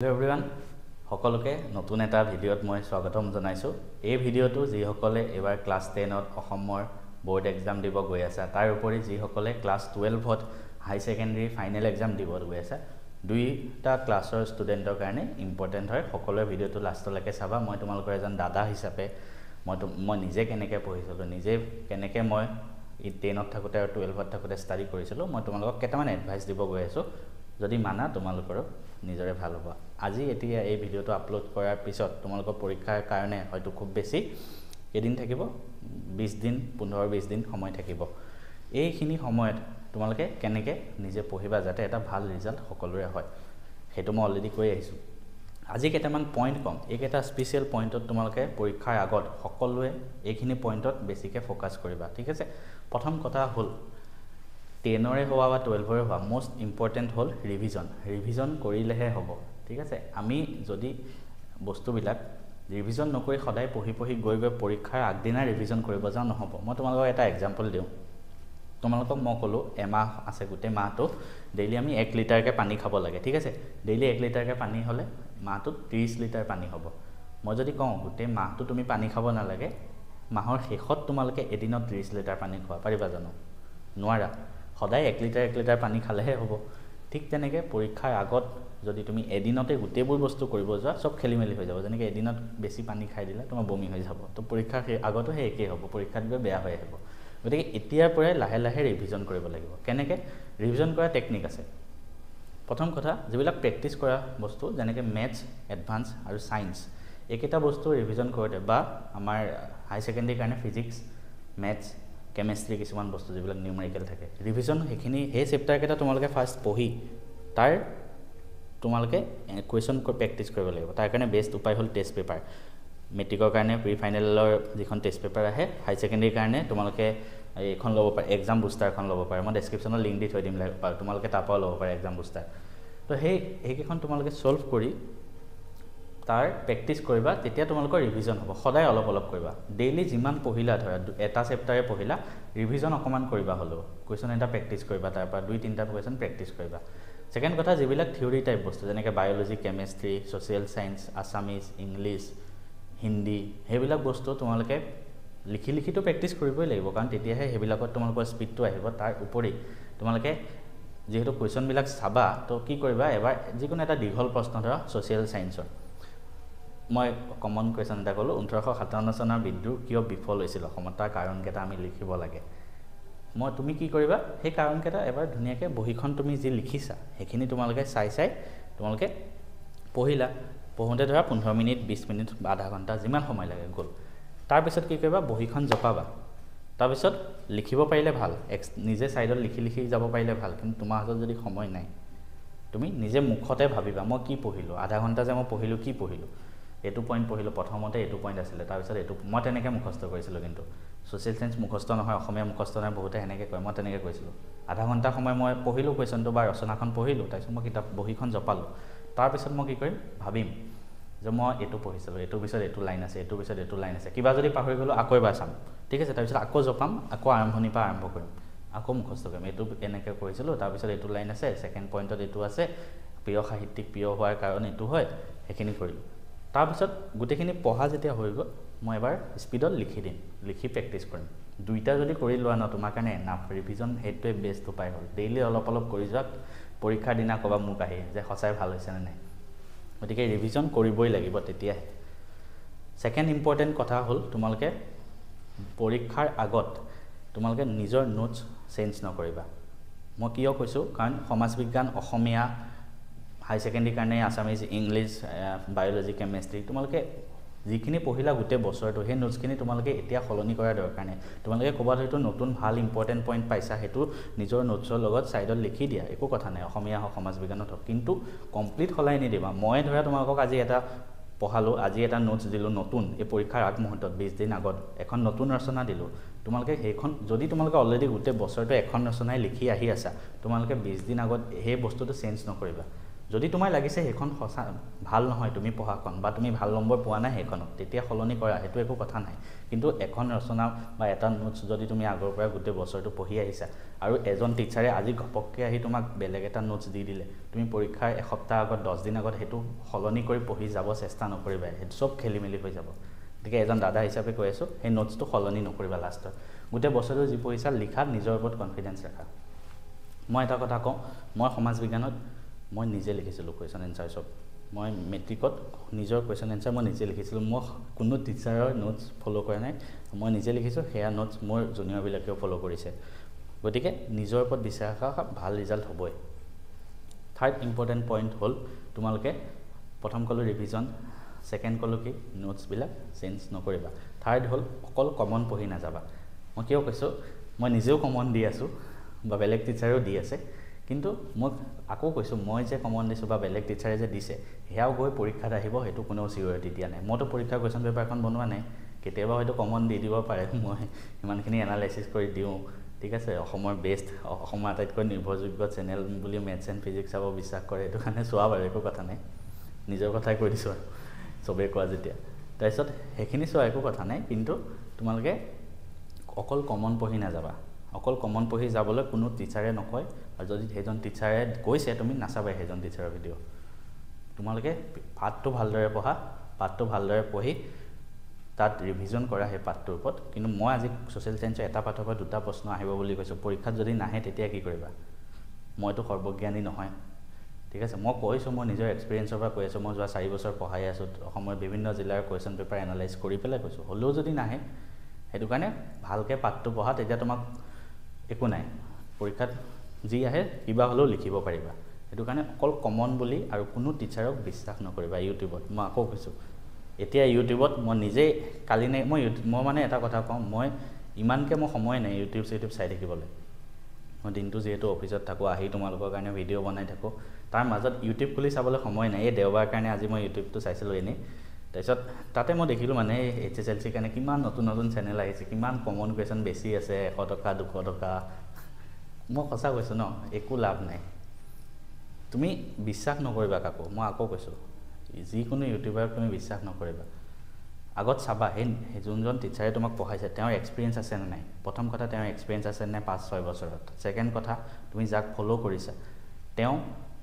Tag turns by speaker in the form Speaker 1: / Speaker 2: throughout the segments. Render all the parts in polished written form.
Speaker 1: Hello everyone, সকলোকে নতুন এটা ভিডিঅ'ত মই স্বাগতম জনাইছো। এই ভিডিঅ'টো যিসকলে এবাৰ ক্লাছ 10ত অসমৰ বোৰ্ড এক্সাম দিব গৈ আছে তাৰ উপৰি যিসকলে ক্লাছ 12ত হাই সেকেন্ডাৰী ফাইনেল এক্সাম দিব গৈ আছে দুইটা ক্লাছৰ ষ্টুডেণ্টৰ কাৰণে ইম্পৰ্টেন্ট হয়। সকলোৱে ভিডিঅ'টো লাষ্টলৈকে চাবা। মই তোমালোকৰ এজন দাদা হিচাপে মই নিজে কেনেকৈ পঢ়িছিলোঁ, নিজে কেনেকৈ মই 10ত থাকোঁতে আৰু 12ত থাকোঁতে ষ্টাডি কৰিছিলোঁ, মই তোমালোকক কেইটামান এডভাইচ দিব গৈ আছোঁ। যদি মানা তোমালোকৰ নিজৰে ভাল হ'ব। আজি এতিয়া এই ভিডিঅ'টো আপলোড কৰাৰ পিছত তোমালোকৰ পৰীক্ষাৰ কাৰণে হয়তো খুব বেছি কেদিন থাকিব, 20 দিন 15-20 দিন সময় থাকিব। এইখিনি সময়ত তোমালোকে কেনেকৈ নিজে পঢ়িবা যাতে এটা ভাল ৰিজাল্ট সকলোৰে হয়, সেইটো মই অলৰেডি কৈ আহিছোঁ। আজি কেইটামান পইণ্ট কম, এইকেইটা স্পেচিয়েল পইণ্টত তোমালোকে পৰীক্ষাৰ আগত সকলোৱে এইখিনি পইণ্টত বেছিকৈ ফ'কাছ কৰিবা, ঠিক আছে। প্ৰথম কথা হ'ল 10ৰে হোৱা বা 12ৰে হোৱা মোষ্ট ইম্পৰ্টেণ্ট হ'ল ৰিভিজন কৰিলেহে হ'ব, ঠিক আছে। আমি যদি বস্তুবিলাক ৰিভিজন নকৰি সদায় পঢ়ি গৈ পৰীক্ষাৰ আগদিনা ৰিভিজন কৰিব যাওঁ নহ'ব। মই তোমালোকক এটা এক্সাম্পল দিওঁ। তোমালোকক মই ক'লোঁ এমাহ আছে, গোটেই মাহটো ডেইলি আমি 1 লিটাৰকৈ পানী খাব লাগে, ঠিক আছে। ডেইলি 1 লিটাৰকৈ পানী হ'লে মাহটোত 30 লিটাৰ পানী হ'ব। মই যদি কওঁ গোটেই মাহটো তুমি পানী খাব নালাগে, মাহৰ শেষত তোমালোকে এদিনত 30 লিটাৰ পানী খোৱা পাৰিবা জানো? নোৱাৰা। সদায় 1 লিটাৰ পানী খালেহে হ'ব। ঠিক তেনেকৈ পৰীক্ষাৰ আগত যদি তুমি এদিনতে গোটেইবোৰ বস্তু কৰিব যোৱা চব খেলি মেলি হৈ যাব। যেনেকৈ এদিনত বেছি পানী খাই দিলে তোমাৰ বমি হৈ যাব, তো পৰীক্ষাৰ আগতো সেই একেই হ'ব, পৰীক্ষাত গৈ বেয়া হৈ আহিব। গতিকে এতিয়াৰ পৰাই লাহে লাহে ৰিভিজন কৰিব লাগিব। কেনেকৈ ৰিভিজন কৰা টেকনিক আছে। প্ৰথম কথা, যিবিলাক প্ৰেক্টিছ কৰা বস্তু যেনেকৈ মেথছ, এডভান্স আৰু ছায়েন্স, এইকেইটা বস্তু ৰিভিজন কৰোঁতে বা আমাৰ হাই ছেকেণ্ডেৰীৰ কাৰণে ফিজিক্স, মেথছ, কেমেষ্ট্ৰি কিছুমান বস্তু যিবিলাক নিউমেৰিকেল থাকে, ৰিভিজন সেইখিনি সেই চেপ্টাৰকেইটা তোমালোকে ফাৰ্ষ্ট পঢ়ি তাৰ তোমালোকে কুৱেশ্যন প্ৰেক্টিছ কৰিব লাগিব। তাৰ কাৰণে বেষ্ট উপায় হ'ল টেষ্ট পেপাৰ। মেট্ৰিকৰ কাৰণে প্ৰি ফাইনেলৰ যিখন টেষ্ট পেপাৰ আহে, হাই ছেকেণ্ডেৰীৰ কাৰণে তোমালোকে এইখন ল'ব পাৰে, এক্সাম বুষ্টাৰখন ল'ব পাৰে। মই ডেছক্ৰিপশ্যনত লিংক দি থৈ দিম, তোমালোকে তাৰ পৰাও ল'ব পাৰে এক্সাম বুষ্টাৰ। তো সেইকেইখন তোমালোকে ছল্ভ কৰি তাৰ প্ৰেক্টিছ কৰিবা, তেতিয়া তোমালোকৰ ৰিভিজন হ'ব। সদায় অলপ অলপ কৰিবা। ডেইলি যিমান পঢ়িলা, ধৰা এটা চেপ্টাৰে পঢ়িলা, ৰিভিজন অকণমান কৰিবা হ'লেও, কুৱেশ্যন এটা প্ৰেক্টিছ কৰিবা, তাৰপৰা 2-3টা কুৱেশ্যন প্ৰেক্টিছ কৰিবা। ছেকেণ্ড কথা, যিবিলাক থিয়ৰী টাইপ বস্তু যেনেকৈ biology, chemistry, social science, Assamese, English, Hindi, সেইবিলাক বস্তু তোমালোকে লিখিতো প্ৰেক্টিছ কৰিবই লাগিব, কাৰণ তেতিয়াহে সেইবিলাকত তোমালোকৰ স্পীডটো আহিব। তাৰ উপৰি তোমালোকে যিহেতু কুৱেশ্যনবিলাক চাবা, তো কি কৰিবা, এবাৰ যিকোনো এটা দীঘল প্ৰশ্ন ধৰা ছ'চিয়েল ছায়েন্সৰ, মই কমন কুৱেশ্যন এটা ক'লোঁ, 1857 চনৰ বিদ্ৰোহ কিয় বিফল হৈছিল অসমত, তাৰ কাৰণকেইটা আমি লিখিব লাগে। তুমি কি কৰিবা, সেই কাৰণকেইটা এবাৰ ধুনীয়াকৈ বহীখন তুমি যি লিখিছা সেইখিনি তোমালোকে চাই তোমালোকে পঢ়িলা। পঢ়োঁতে ধৰা 15 মিনিট, 20 মিনিট, আধা ঘণ্টা, যিমান সময় লাগে গ'ল। তাৰপিছত কি কৰিবা, বহীখন জপাবা। তাৰপিছত লিখিব পাৰিলে ভাল, নিজে ছাইডত লিখি যাব পাৰিলে ভাল। কিন্তু তোমাৰ হাতত যদি সময় নাই, তুমি নিজে মুখতে ভাবিবা মই কি পঢ়িলোঁ, আধা ঘণ্টা যে মই পঢ়িলোঁ, কি পঢ়িলোঁ। এইটো পইণ্ট পঢ়িলোঁ, প্ৰথমতে এইটো পইণ্ট আছিলে, তাৰপিছত এইটো। মই তেনেকৈ মুখস্থ কৰিছিলোঁ, কিন্তু ছ'চিয়েল ছায়েন্স মুখস্থ নহয়, অসমীয়া মুখস্থ নহয়, বহুতে সেনেকৈ কয়, মই তেনেকৈ কৰিছিলোঁ। আধা ঘণ্টা সময় মই পঢ়িলোঁ কুৱেশ্যনটো বা ৰচনাখন পঢ়িলোঁ, তাৰপিছত মই বহীখন জপালোঁ। তাৰপিছত মই কি কৰিম, ভাবিম যে মই এইটো পঢ়িছিলোঁ, এইটোৰ পিছত এইটো লাইন আছে, এইটোৰ পিছত এইটো লাইন আছে, কিবা যদি পাহৰি গ'লোঁ আকৌ এবাৰ চাম, ঠিক আছে। তাৰপিছত আকৌ জপাম, আকৌ আৰম্ভণিৰ পৰা আৰম্ভ কৰিম, আকৌ মুখস্থ কৰিম। এইটো এনেকৈ কৰিছিলোঁ, তাৰপিছত এইটো লাইন আছে, ছেকেণ্ড পইণ্টত এইটো আছে, প্ৰিয় সাহিত্যিক প্ৰিয় হোৱাৰ কাৰণ এইটো হয়, সেইখিনি কৰিলোঁ। তাৰপিছত গোটেইখিনি পঢ়া যেতিয়া হৈ গ'ল, মই এবাৰ স্পীডত লিখি দিম, লিখি প্ৰেক্টিছ কৰিম। দুইটা যদি কৰি লোৱা ন, তোমাৰ কাৰণে এনাফ। ৰিভিজন সেইটোৱে বেষ্ট উপায় হ'ল। ডেইলি অলপ অলপ কৰি যোৱা, পৰীক্ষাৰ দিনা ক'বা মোক আহি যে সঁচাই ভাল হৈছেনে নাই। গতিকে ৰিভিজন কৰিবই লাগিব, তেতিয়াহে। ছেকেণ্ড ইম্পৰ্টেণ্ট কথা হ'ল, তোমালোকে পৰীক্ষাৰ আগত তোমালোকে নিজৰ নোটছ চেঞ্জ নকৰিবা। মই কিয় কৈছোঁ, কাৰণ সমাজ বিজ্ঞান, অসমীয়া, হাই ছেকেণ্ডেৰীৰ কাৰণে আছামিজ, ইংলিছ, বায়'লজি, কেমেষ্ট্ৰি, তোমালোকে যিখিনি পঢ়িলা গোটেই বছৰটো, সেই নোটছখিনি তোমালোকে এতিয়া সলনি কৰাৰ দৰকাৰ নাই। তোমালোকে ক'ৰবাত হয়তো নতুন ভাল ইম্পৰ্টেণ্ট পইণ্ট পাইছা, সেইটো নিজৰ নোটছৰ লগত ছাইডত লিখি দিয়া, একো কথা নাই, অসমীয়া হওক সমাজ বিজ্ঞানত হওক। কিন্তু কমপ্লিট সলাই নিদিবা। মই ধৰা তোমালোকক আজি এটা পঢ়ালোঁ, আজি এটা নোটছ দিলোঁ নতুন, এই পৰীক্ষাৰ আগমুহূৰ্তত 20 দিন আগত এখন নতুন ৰচনা দিলোঁ। তোমালোকে সেইখন যদি তোমালোকে অলৰেডি গোটেই বছৰটো এখন ৰচনাই লিখি আহি আছা, তোমালোকে 20 দিন আগত সেই বস্তুটো চেঞ্জ নকৰিবা। যদি তোমাৰ লাগিছে সেইখন সঁচা ভাল নহয় তুমি পঢ়াখন বা তুমি ভাল নম্বৰ পোৱা নাই সেইখনত তেতিয়া সলনি কৰা সেইটো একো কথা নাই কিন্তু এখন ৰচনা বা এটা নোটছ যদি তুমি আগৰ পৰা গোটেই বছৰটো পঢ়ি আহিছা আৰু এজন টিচাৰে আজি ঘপককৈ আহি তোমাক বেলেগ এটা নোটছ দি দিলে তুমি পৰীক্ষাৰ এসপ্তাহ আগত 10 দিন আগত সেইটো সলনি কৰি পঢ়ি যাব চেষ্টা নকৰিবা সেইটো সব খেলিমেলি হৈ যাব গতিকে এজন দাদা হিচাপে কৈ আছোঁ সেই নোটছটো সলনি নকৰিবা লাষ্টত গোটেই বছৰটো যি পঢ়িছা লিখা নিজৰ ওপৰত কনফিডেন্স ৰাখা মই এটা কথা কওঁ মই সমাজ বিজ্ঞানত মই নিজে লিখিছিলোঁ কুৱেশ্যন এনচাৰ সব মই মেট্ৰিকত নিজৰ কুৱেশ্যন এনচাৰ মই নিজে লিখিছিলোঁ মই কোনো টিচাৰৰ নোটছ ফ'ল' কৰা নাই মই নিজে লিখিছোঁ সেয়া নোটছ মোৰ জুনিয়ৰবিলাকেও ফ'ল' কৰিছে গতিকে নিজৰ ওপৰত বিশ্বাস ৰাখা ভাল ৰিজাল্ট হ'বই থাৰ্ড ইম্পৰ্টেণ্ট পইণ্ট হ'ল তোমালোকে প্ৰথম ক'লোঁ ৰিভিজন ছেকেণ্ড ক'লোঁ কি নোটছবিলাক চেঞ্জ নকৰিবা থাৰ্ড হ'ল অকল কমন পঢ়ি নাযাবা মই কিয় কৈছোঁ মই নিজেও কমন দি আছোঁ বা বেলেগ টিচাৰেও দি আছে কিন্তু মই আকৌ কৈছোঁ মই যে কমন দিছোঁ বা বেলেগ টিচাৰে যে দিছে সেয়াও গৈ পৰীক্ষাত আহিব সেইটো কোনো চিউৰিটি দিয়া নাই মইতো পৰীক্ষাৰ কুৱেশ্যন পেপাৰখন বনোৱা নাই কেতিয়াবা হয়তো কমন দি দিব পাৰে মই ইমানখিনি এনালাইচিছ কৰি দিওঁ ঠিক আছে অসমৰ বেষ্ট অসমৰ আটাইতকৈ নিৰ্ভৰযোগ্য চেনেল বুলি মেথছ এণ্ড ফিজিক্স চাব বিশ্বাস কৰে সেইটো কাৰণে চোৱা বাৰু একো কথা নাই নিজৰ কথাই কৈ দিছোঁ আৰু চবেই কোৱা যেতিয়া তাৰপিছত সেইখিনি চোৱা একো কথা নাই কিন্তু তোমালোকে অকল কমন পঢ়ি নাযাবা অকল কমন পঢ়ি যাবলৈ কোনো টিচাৰে নকয় আৰু যদি সেইজন টিচাৰে কৈছে তুমি নাচাবা সেইজন টিচাৰৰ ভিডিঅ' তোমালোকে পাঠটো ভালদৰে পঢ়া পাঠটো ভালদৰে পঢ়ি তাত ৰিভিজন কৰা সেই পাঠটোৰ ওপৰত কিন্তু মই আজি ছ'চিয়েল ছায়েন্সৰ এটা পাঠৰ পৰা দুটা প্ৰশ্ন আহিব বুলি কৈছোঁ পৰীক্ষাত যদি নাহে তেতিয়া কি কৰিবা মইতো সৰ্বজ্ঞানী নহয় ঠিক আছে মই কৈছোঁ মই নিজৰ এক্সপিৰিয়েঞ্চৰ পৰা কৈ আছোঁ মই যোৱা 4 বছৰ পঢ়াই আছোঁ অসমৰ বিভিন্ন জিলাৰ কুৱেশ্যন পেপাৰ এনালাইজ কৰি পেলাই কৈছোঁ হ'লেও যদি নাহে সেইটো কাৰণে ভালকৈ পাঠটো পঢ়া তেতিয়া তোমাক একো নাই পৰীক্ষাত যি আহে কিবা হ'লেও লিখিব পাৰিবা সেইটো কাৰণে অকল কমন বুলি আৰু কোনো টিচাৰক বিশ্বাস নকৰিবা ইউটিউবত মই আকৌ কৈছোঁ এতিয়া ইউটিউবত মই নিজেই কালি নাই মই মানে এটা কথা কওঁ মই ইমানকৈ মই সময় নাই ইউটিউব চাই থাকিবলৈ মই দিনটো যিহেতু অফিচত থাকোঁ আহি তোমালোকৰ কাৰণে ভিডিঅ' বনাই থাকোঁ তাৰ মাজত ইউটিউব খুলি চাবলৈ সময় নাই এই দেওবাৰ কাৰণে আজি মই ইউটিউবটো চাইছিলোঁ এনেই তাৰপিছত তাতে মই দেখিলোঁ মানে HSLCৰ কাৰণে কিমান নতুন নতুন চেনেল আহিছে কিমান কমন কুৱেশ্যন বেছি আছে 100 টকা 200 টকা মই সঁচা কৈছোঁ ন একো লাভ নাই তুমি বিশ্বাস নকৰিবা কাকো মই আকৌ কৈছোঁ যিকোনো ইউটিউবাৰক তুমি বিশ্বাস নকৰিবা আগত চাবা সেই যোনজন টিচাৰে তোমাক পঢ়াইছে তেওঁৰ এক্সপিৰিয়েঞ্চ আছে নে নাই প্ৰথম কথা তেওঁৰ এক্সপিৰিয়েঞ্চ আছে নে 5-6 বছৰত ছেকেণ্ড কথা তুমি যাক ফ'ল' কৰিছা তেওঁ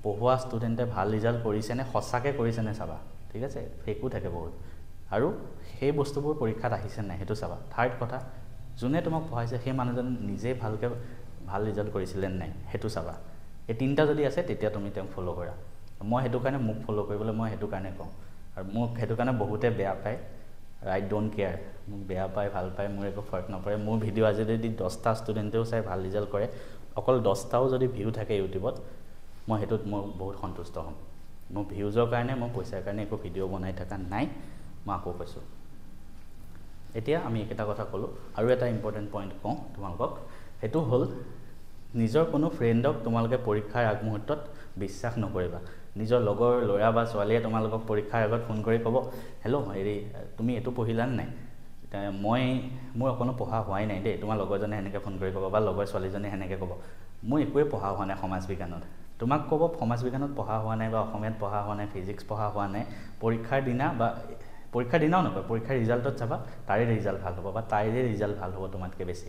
Speaker 1: পঢ়োৱা ষ্টুডেণ্টে ভাল ৰিজাল্ট কৰিছে নে সঁচাকৈ কৰিছে নে চাবা ঠিক আছে ফেকো থাকে বহুত আৰু সেই বস্তুবোৰ পৰীক্ষাত আহিছে নাই সেইটো চাবা থাৰ্ড কথা যোনে তোমাক পঢ়াইছে সেই মানুহজন নিজে ভালকৈ ভাল ৰিজাল্ট কৰিছিলে নাই সেইটো চাবা এই তিনিটা যদি আছে তেতিয়া তুমি তেওঁক ফ'ল' কৰা মই সেইটো কাৰণে মোক ফ'ল' কৰিবলৈ মই সেইটো কাৰণে কওঁ আৰু মোক সেইটো কাৰণে বহুতে বেয়া পায় আই ডোণ্ট কেয়াৰ মোক বেয়া পায় ভাল পায় মোৰ একো ফৰক নপৰে মোৰ ভিডিঅ' আজি যদি 10টা ষ্টুডেণ্টেও চাই ভাল ৰিজাল্ট কৰে অকল 10টাও যদি ভিউ থাকে ইউটিউবত মই সেইটোত মই বহুত সন্তুষ্ট হ'ম মোৰ ভিউজৰ কাৰণে মই পইচাৰ কাৰণে একো ভিডিঅ' বনাই থকা নাই মই আকৌ কৈছোঁ এতিয়া আমি একেটা কথা ক'লোঁ আৰু এটা ইম্পৰ্টেণ্ট পইণ্ট কওঁ তোমালোকক সেইটো হ'ল নিজৰ কোনো ফ্ৰেণ্ডক তোমালোকে পৰীক্ষাৰ আগমুহূৰ্তত বিশ্বাস নকৰিবা নিজৰ লগৰ ল'ৰা বা ছোৱালীয়ে তোমালোকক পৰীক্ষাৰ আগত ফোন কৰি ক'ব হেল্ল' হেৰি তুমি এইটো পঢ়িলানে নাই মোৰ অকণো পঢ়া হোৱাই নাই দেই তোমাৰ লগৰজনে সেনেকৈ ফোন কৰি ক'ব বা লগৰ ছোৱালীজনে সেনেকৈ ক'ব মোৰ একোৱে পঢ়া হোৱা নাই সমাজ বিজ্ঞানত তোমাক ক'ব সমাজ বিজ্ঞানত পঢ়া হোৱা নাই বা অসমীয়াত পঢ়া হোৱা নাই ফিজিক্স পঢ়া হোৱা নাই পৰীক্ষাৰ দিনা বা পৰীক্ষাৰ দিনাও নকয় পৰীক্ষাৰ ৰিজাল্টত চাবা তাৰে ৰিজাল্ট ভাল হ'ব বা তাইৰে ৰিজাল্ট ভাল হ'ব তোমাতকৈ বেছি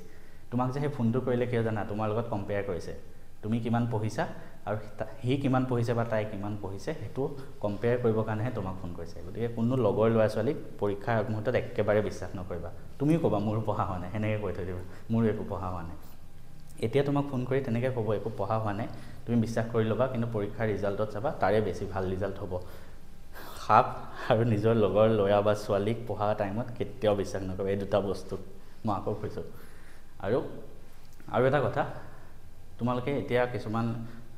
Speaker 1: তোমাক যে সেই ফোনটো কৰিলে কিয় জানা তোমাৰ লগত কম্পেয়াৰ কৰিছে তুমি কিমান পঢ়িছা আৰু সি কিমান পঢ়িছে বা তাই কিমান পঢ়িছে সেইটো কম্পেয়াৰ কৰিবৰ কাৰণেহে তোমাক ফোন কৰিছে গতিকে কোনো লগৰ ল'ৰা ছোৱালীক পৰীক্ষাৰ আগমুহূৰ্তত একেবাৰে বিশ্বাস নকৰিবা তুমিও ক'বা মোৰো পঢ়া হোৱা নাই সেনেকৈ কৈ থৈ দিবা মোৰো একো পঢ়া হোৱা নাই এতিয়া তোমাক ফোন কৰি তেনেকৈ ক'ব একো পঢ়া হোৱা নাই তুমি বিশ্বাস কৰি ল'বা কিন্তু পৰীক্ষাৰ ৰিজাল্টত চাবা তাৰে বেছি ভাল ৰিজাল্ট হ'ব সাপ আৰু নিজৰ লগৰ ল'ৰা বা ছোৱালীক পঢ়া টাইমত কেতিয়াও বিশ্বাস নকৰিবা এই দুটা বস্তু মই আকৌ কৈছোঁ আৰু এটা কথা তোমালোকে এতিয়া কিছুমান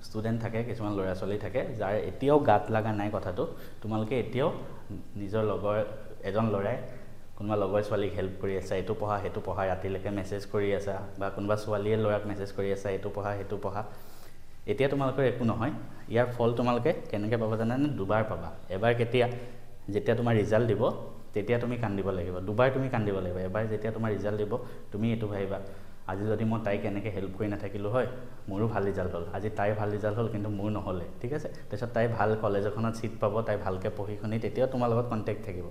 Speaker 1: ষ্টুডেণ্ট থাকে কিছুমান ল'ৰা ছোৱালী থাকে যাৰ এতিয়াও গাত লগা নাই কথাটো তোমালোকে এতিয়াও নিজৰ লগৰ এজন ল'ৰাই কোনোবা লগৰ ছোৱালীক হেল্প কৰি আছা এইটো পঢ়া সেইটো পঢ়া ৰাতিলৈকে মেছেজ কৰি আছা বা কোনোবা ছোৱালীয়ে ল'ৰাক মেছেজ কৰি আছা এইটো পঢ়া সেইটো পঢ়া এতিয়া তোমালোকৰ একো নহয় ইয়াৰ ফল তোমালোকে কেনেকৈ পাবা জানানে দুবাৰ পাবা এবাৰ কেতিয়া যেতিয়া তোমাৰ ৰিজাল্ট দিব তেতিয়া তুমি কান্দিব লাগিব দুবাৰ তুমি কান্দিব লাগিব এবাৰ যেতিয়া তোমাৰ ৰিজাল্ট দিব তুমি এইটো ভাবিবা আজি যদি মই তাইক এনেকৈ হেল্প কৰি নাথাকিলোঁ হয় মোৰো ভাল ৰিজাল্ট হ'ল আজি তাইৰ ভাল ৰিজাল্ট হ'ল কিন্তু মোৰ নহ'লে ঠিক আছে তাৰপিছত তাই ভাল কলেজ এখনত ছিট পাব তাই ভালকৈ পঢ়ি শুনি তেতিয়াও তোমাৰ লগত কণ্টেক্ট থাকিব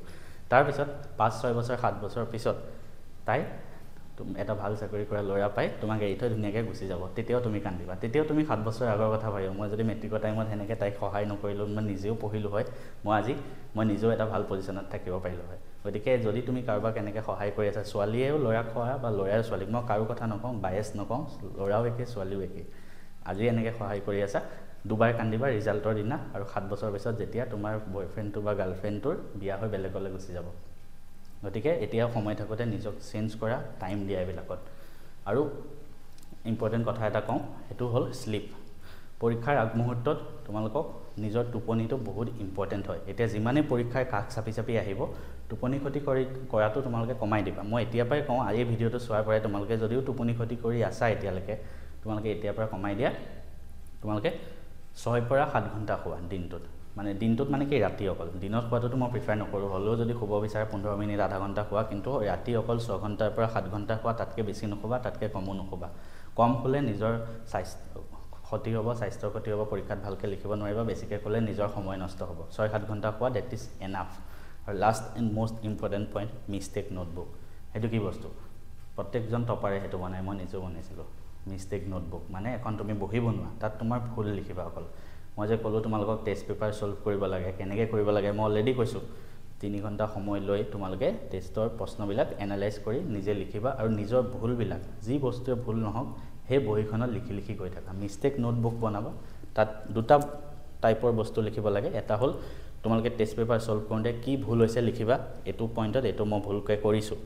Speaker 1: তাৰপিছত 5-6 বছৰ 7 বছৰৰ পিছত তাই এটা ভাল চাকৰি কৰা ল'ৰা পাই তোমাক এৰি থৈ ধুনীয়াকৈ গুচি যাব তেতিয়াও তুমি কান্দিবা তেতিয়াও তুমি 7 বছৰ আগৰ কথা ভাবিবা মই যদি মেট্ৰিকৰ টাইমত সেনেকৈ তাইক সহায় নকৰিলোঁ মই নিজেও পঢ়িলোঁ হয় মই নিজেও এটা ভাল পজিশ্যনত থাকিব পাৰিলোঁ হয় গতিকে যদি তুমি কাৰোবাক এনেকৈ সহায় কৰি আছা ছোৱালীয়েও ল'ৰাক সহায় বা ল'ৰাই ছোৱালীক মই কাৰো কথা নকওঁ বায়েছ নকওঁ ল'ৰাও একে ছোৱালীও একে আজি এনেকৈ সহায় কৰি আছা দুবাৰ কান্দিবা ৰিজাল্টৰ দিনা আৰু 7 বছৰ পিছত যেতিয়া তোমাৰ বয়ফ্ৰেণ্ডটো বা গাৰ্লফ্ৰেণ্ডটোৰ বিয়া হৈ বেলেগলৈ গুচি যাব গতিকে এতিয়া সময় থাকোঁতে নিজক চেঞ্জ কৰা টাইম দিয়া এইবিলাকত আৰু ইম্পৰ্টেণ্ট কথা এটা কওঁ সেইটো হ'ল শ্লিপ পৰীক্ষাৰ আগমুহূৰ্তত তোমালোকক নিজৰ টোপনিটো বহুত ইম্পৰ্টেণ্ট হয় এতিয়া যিমানেই পৰীক্ষাৰ কাষ চাপি আহিব টোপনি ক্ষতি কৰাটো তোমালোকে কমাই দিবা মই এতিয়াৰ পৰাই কওঁ আজি ভিডিঅ'টো চোৱাৰ পৰাই তোমালোকে যদিও টোপনি ক্ষতি কৰি আছা এতিয়ালৈকে তোমালোকে এতিয়াৰ পৰা কমাই দিয়া তোমালোকে 6 পৰা 7 ঘণ্টা শুৱা দিনটোত মানে কি ৰাতি অকল দিনত শুৱাটো মই প্ৰিফাৰ নকৰোঁ হ'লেও যদি শুব বিচাৰে 15 মিনিট আধা ঘণ্টা শুৱা কিন্তু ৰাতি অকল 6 ঘণ্টাৰ পৰা 7 ঘণ্টা শুৱা তাতকৈ বেছি নুশুবা তাতকৈ কমো নুশুবা কম শুলে নিজৰ স্বাস্থ্যৰ ক্ষতি হ'ব পৰীক্ষাত ভালকৈ লিখিব নোৱাৰিবা বেছিকৈ শুলে নিজৰ সময় নষ্ট হ'ব 6-7 ঘণ্টা শুৱা ডেট ইজ এনাফ আৰু last and most important point mistake notebook সেইটো কি বস্তু প্ৰত্যেকজন টপাৰে সেইটো বনায় মই নিজেও বনাইছিলোঁ মিষ্টেক নোটবুক মানে এখন তুমি বহি বনোৱা তাত তোমাৰ ভুল লিখিবা অকল মই যে ক'লোঁ তোমালোকক টেষ্ট পেপাৰ ছল্ভ কৰিব লাগে কেনেকৈ কৰিব লাগে মই অলৰেডি কৈছোঁ 3 ঘণ্টা সময় লৈ তোমালোকে টেষ্টৰ প্ৰশ্নবিলাক এনালাইজ কৰি নিজে লিখিবা আৰু নিজৰ ভুলবিলাক যি বস্তুৱে ভুল নহওক সেই বহিখনত লিখি গৈ থাকা মিষ্টেক নোটবুক বনাবা তাত দুটা টাইপৰ বস্তু লিখিব লাগে এটা হ'ল তোমালোকে টেষ্ট পেপাৰ ছল্ভ কৰোঁতে কি ভুল হৈছে লিখিবা এইটো পইণ্টত এইটো মই ভুলকৈ কৰিছোঁ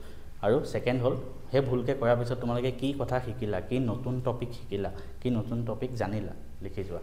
Speaker 1: আৰু সেকেণ্ড হ'ল সেই ভুলকৈ কৰাৰ পিছত তোমালোকে কি কথা শিকিলা কি নতুন টপিক শিকিলা কি নতুন টপিক জানিলা লিখি যোৱা